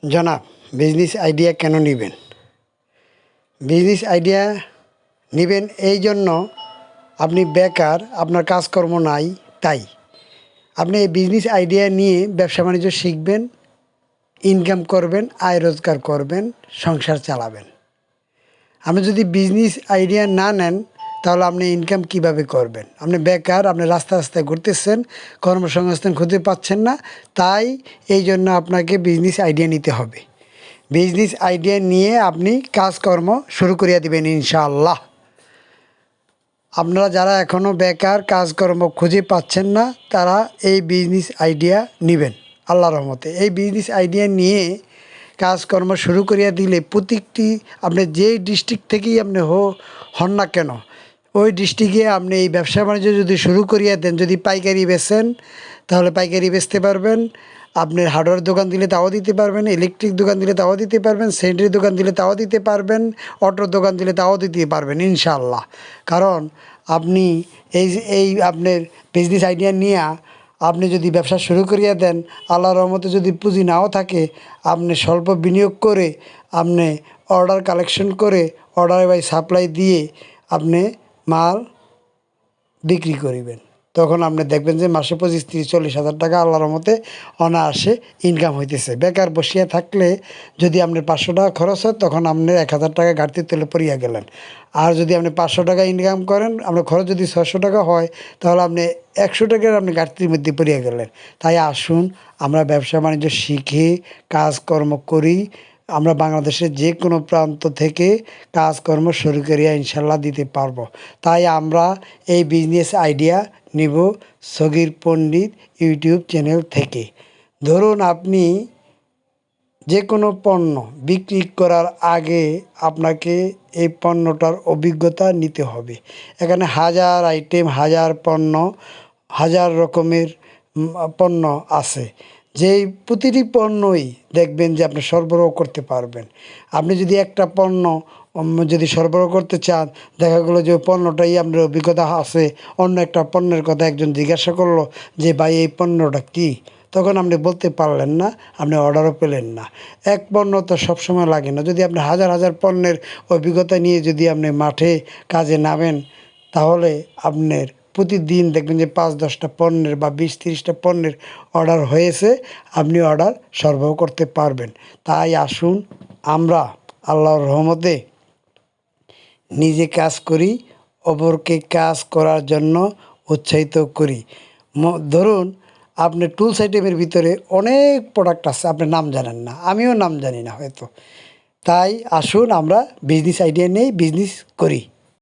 জনাব, business idea কেন নেবেন? বিজনেস আইডিয়া নেবেন এই জন্য, আপনি বেকার, আপনার কাজকর্ম নাই, তাই আপনি এই বিজনেস আইডিয়া নিয়ে ব্যবসা বাণিজ্য শিখবেন, ইনকাম করবেন, আয় রোজগার করবেন, সংসার চালাবেন। আপনি যদি বিজনেস আইডিয়া না নেন তাহলে আপনি ইনকাম কিভাবে করবেন? আপনি বেকার, আপনি রাস্তায় ঘুরতেছেন, কর্মসংস্থান খুঁজে পাচ্ছেন না, তাই এই জন্য আপনাকে বিজনেস আইডিয়া নিতে হবে। বিজনেস আইডিয়া নিয়ে আপনি কাজকর্ম শুরু করিয়া দিবেন ইনশাআল্লাহ। আপনারা যারা এখনও বেকার, কাজকর্ম খুঁজে পাচ্ছেন না, তারা এই বিজনেস আইডিয়া নেবেন আল্লাহর রহমতে। এই বিজনেস আইডিয়া নিয়ে কাজকর্ম শুরু করিয়া দিলে প্রত্যেকটি, আপনি যেই ডিস্ট্রিক্ট থেকেই আপনি হন না কেন, ওই ডিস্ট্রিক্টে আপনি এই ব্যবসা বাণিজ্য যদি শুরু করিয়া দেন, যদি পাইকারি বেচেন তাহলে পাইকারি বেচতে পারবেন, আপনার হার্ডওয়্যার দোকান দিলে তাও দিতে পারবেন, ইলেকট্রিক দোকান দিলে তাও দিতে পারবেন, স্যানিটারি দোকান দিলে তাও দিতে পারবেন, অটোর দোকান দিলে তাও দিতে পারবেন ইনশাআল্লাহ। কারণ আপনি এই আপনার বিজনেস আইডিয়া নিয়ে আপনি যদি ব্যবসা শুরু করিয়া দেন, আল্লাহর রহমতে যদি পুঁজি নাও থাকে, আপনি স্বল্প বিনিয়োগ করে আপনি অর্ডার কালেকশন করে অর্ডার বাই সাপ্লাই দিয়ে আপনি মাল বিক্রি করিবেন। তখন আপনি দেখবেন যে মাসে 25-30-40 হাজার টাকা আল্লাহর রহমতে অনায়াসে ইনকাম হইতেছে। বেকার বসিয়া থাকলে যদি আপনার 500 টাকা খরচ হয়, তখন আপনি 1000 টাকা ঘাটতি তেলে পড়িয়া গেলেন। আর যদি আপনি 500 টাকা ইনকাম করেন, আপনার খরচ যদি 600 টাকা হয়, তাহলে আপনি 100 টাকার আপনি ঘাটতির মধ্যে পড়িয়া গেলেন। তাই আসুন আমরা ব্যবসা বাণিজ্য শিখে কাজকর্ম করি। আমরা বাংলাদেশের যে কোনো প্রান্ত থেকে কাজকর্ম শুরু করিয়া ইনশাল্লাহ দিতে পারবো। তাই আমরা এই বিজনেস আইডিয়া নিব সগীর পণ্ডিত ইউটিউব চ্যানেল থেকে। ধরুন, আপনি যে কোনো পণ্য বিক্রি করার আগে আপনাকে এই পণ্যটার অভিজ্ঞতা নিতে হবে। এখানে হাজার আইটেম, হাজার পণ্য, হাজার রকমের পণ্য আছে, যেই প্রতিটি পণ্যই দেখবেন যে আপনি সরবরাহ করতে পারবেন। আপনি যদি একটা পণ্য যদি সরবরাহ করতে চান, দেখা গেলো যে পণ্যটাই আপনার অভিজ্ঞতা আছে, অন্য একটা পণ্যের কথা একজন জিজ্ঞাসা করলো যে ভাই এই পণ্যটা কী, তখন আপনি বলতে পারলেন না, আপনি অর্ডারও পেলেন না। এক পণ্য তো সবসময় লাগে না। যদি আপনি হাজার হাজার পণ্যের অভিজ্ঞতা নিয়ে যদি আপনি মাঠে কাজে নামেন, তাহলে আপনার প্রতিদিন দেখবেন যে 5-10টা পণ্যের বা 20-30টা পণ্যের অর্ডার হয়েছে, আপনি অর্ডার সরবরাহ করতে পারবেন। তাই আসুন আমরা আল্লাহর রহমতে নিজে কাজ করি, অপরকে কাজ করার জন্য উৎসাহিত করি। ধরুন, আপনার টুলস আইটেমের ভিতরে অনেক প্রোডাক্ট আছে, আপনি নাম জানেন না, আমিও নাম জানি না হয়তো। তাই আসুন আমরা বিজনেস আইডিয়া নিয়ে বিজনেস করি।